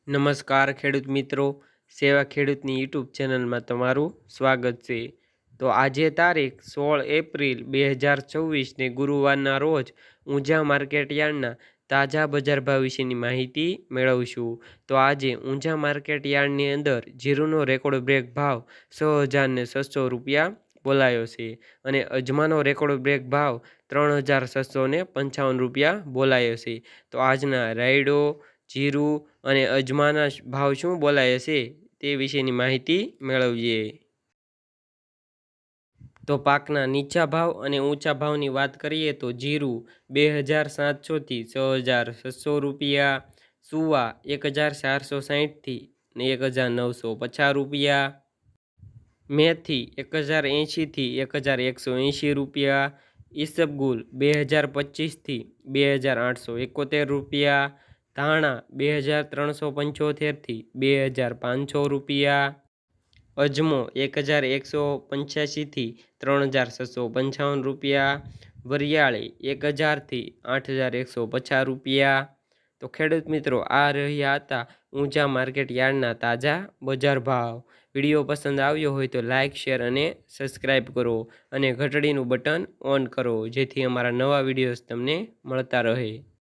નમસ્કાર ખેડૂત મિત્રો, સેવા ખેડૂતની યુટ્યુબ ચેનલમાં તમારું સ્વાગત છે। તો આજે તારીખ 16 એપ્રિલ 2024ને ગુરુવારના રોજ ઊંઝા માર્કેટ યાર્ડના તાજા બજાર ભાવ વિશેની માહિતી મેળવશું। તો આજે ઊંઝા માર્કેટ યાર્ડની અંદર જીરુનો રેકોર્ડ બ્રેક ભાવ 6,600 રૂપિયા બોલાયો છે અને અજમાનો રેકોર્ડ બ્રેક ભાવ 3,655 રૂપિયા બોલાયો છે। તો આજના રાયડો, જીરું અને અજમાના ભાવ શું બોલાય છે તે વિશેની માહિતી મેળવીએ। તો પાકના નીચા ભાવ અને ઊંચા ભાવની વાત કરીએ તો જીરું 2,700થી 6,600 રૂપિયા, સુવા 1,460થી 1,950 રૂપિયા, મેથી 1,080થી 1,180 રૂપિયા, ઈસબગુલ 2,025થી 2,871 રૂપિયા, ધાણા 2,375થી 2,500 રૂપિયા, અજમો 1,185થી 3,655 રૂપિયા, વરિયાળી 1,000થી 8,150 રૂપિયા। તો ખેડૂત મિત્રો, આ રહ્યા હતા ઊંઝા માર્કેટ યાર્ડના તાજા બજાર ભાવ। વિડીયો પસંદ આવ્યો હોય તો લાઇક, શેર અને સબસ્ક્રાઈબ કરો અને ઘંટડીનું બટન ઓન કરો, જેથી અમારા નવા વિડીયોઝ તમને મળતા રહે।